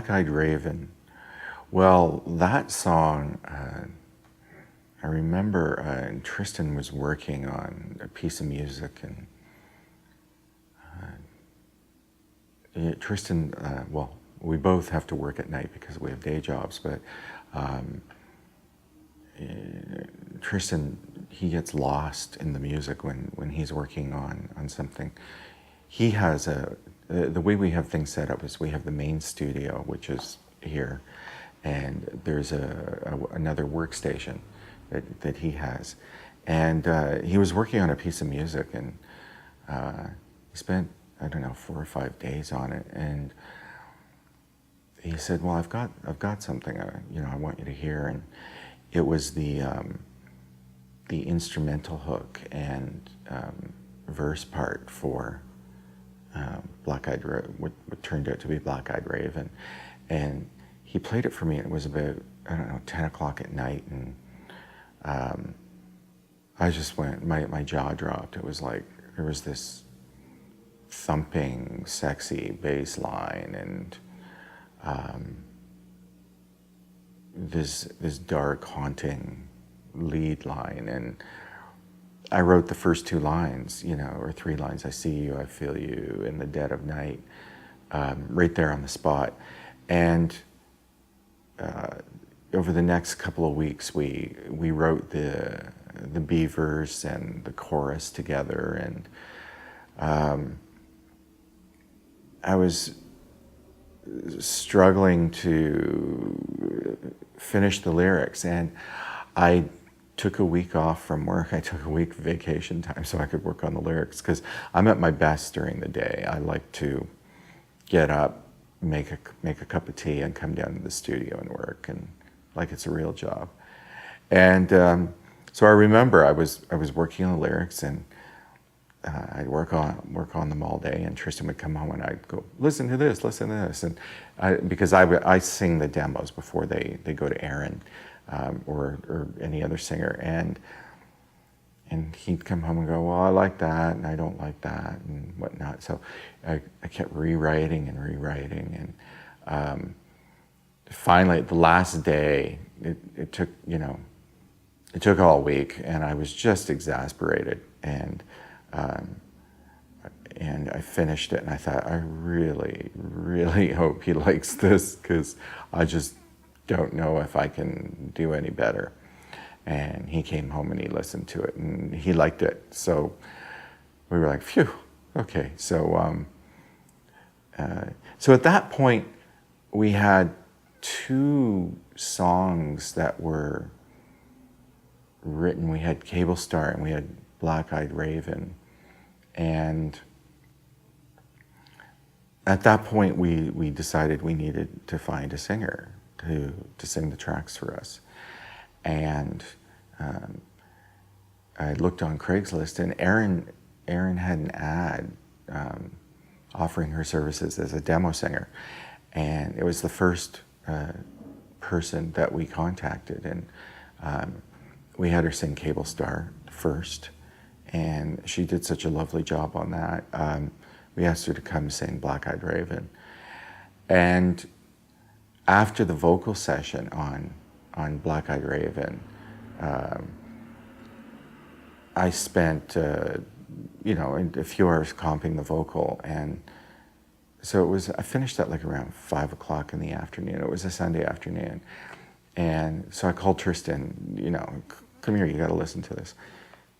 Black-Eyed Raven. Well, that song, I remember Tristan was working on a piece of music, and Tristan, well, we both have to work at night because we have day jobs, but Tristan, he gets lost in the music when he's working on something. He has the way we have things set up is we have the main studio, which is here, and there's another workstation that he has. And he was working on a piece of music, and he spent, I don't know, 4 or 5 days on it. And he said, well, I've got something, I want you to hear. And it was the instrumental hook and verse part for Black-Eyed, what turned out to be Black-Eyed Raven. And he played it for me, and it was about, I don't know, 10 o'clock at night, and I just went, my jaw dropped. It was like, there was this thumping, sexy bass line, and this dark, haunting lead line. And I wrote the first 2 lines, or 3 lines. I see you, I feel you in the dead of night, right there on the spot. And over the next couple of weeks, we wrote the B verse and the chorus together, and I was struggling to finish the lyrics, and I took a week off from work. I took a week vacation time so I could work on the lyrics, because I'm at my best during the day. I like to get up, make a cup of tea, and come down to the studio and work, and like it's a real job. And so I remember I was working on the lyrics, and I'd work on them all day, and Tristan would come home and I'd go, listen to this, and because I sing the demos before they go to Aaron or any other singer, and he'd come home and go, well, I like that, and I don't like that, and whatnot. So I kept rewriting, and finally, the last day, it took all week, and I was just exasperated, and I finished it, and I thought, I really, really hope he likes this, because I just don't know if I can do any better. And he came home and he listened to it, and he liked it. So we were like, phew, okay. So so at that point, we had 2 songs that were written. We had Cable Star and we had Black-Eyed Raven. And at that point, we decided we needed to find a singer to sing the tracks for us. And I looked on Craigslist, and Erin had an ad offering her services as a demo singer. And it was the first person that we contacted. And we had her sing Cable Star first. And she did such a lovely job on that. We asked her to come sing Black-Eyed Raven. And after the vocal session on Black-Eyed Raven, I spent, a few hours comping the vocal. And so I finished at like around 5 o'clock in the afternoon. It was a Sunday afternoon. And so I called Tristan, come here, you gotta listen to this.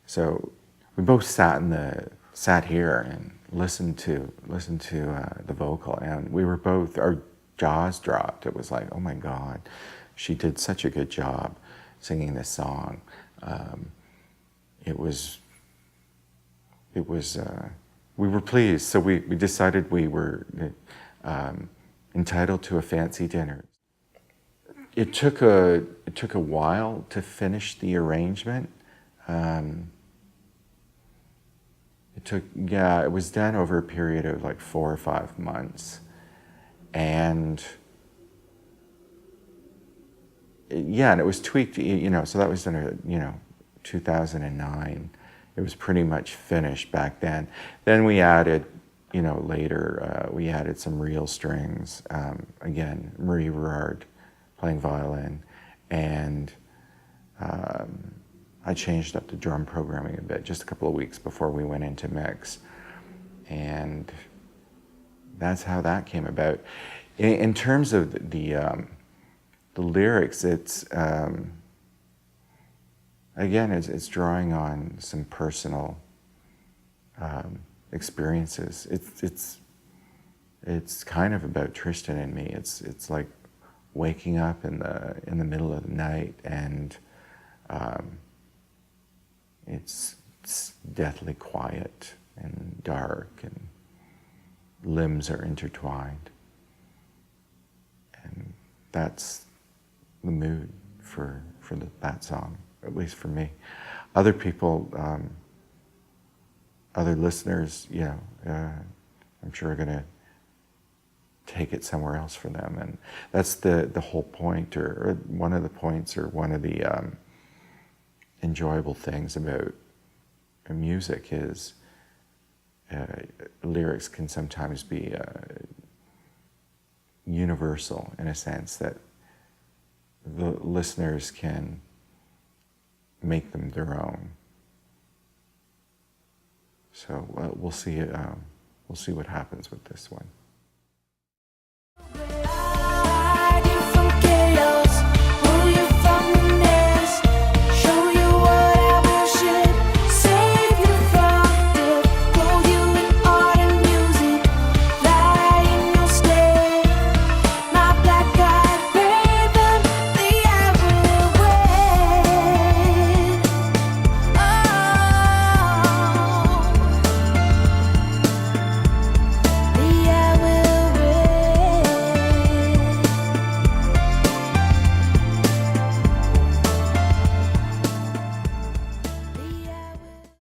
So we both sat here and listened to the vocal, and we were both, our jaws dropped. It was like, oh my God, she did such a good job singing this song. We were pleased, so we decided we were entitled to a fancy dinner. It took a while to finish the arrangement. It was done over a period of like 4 or 5 months. And and it was tweaked, so that was in 2009. It was pretty much finished back then. Then we added later we added some real strings. Again, Marie Rurard playing violin, and I changed up the drum programming a bit just a couple of weeks before we went into mix, and that's how that came about. In terms of the lyrics, it's again, it's drawing on some personal experiences. It's kind of about Tristan and me. It's like waking up in the middle of the night, and it's deathly quiet and dark, and limbs are intertwined, and that's the mood for that song, at least for me. Other people, other listeners, I'm sure are going to take it somewhere else for them, and that's the whole point, or one of the points, or one of the enjoyable things about music is lyrics can sometimes be universal, in a sense that the listeners can make them their own. So we'll see what happens with this one.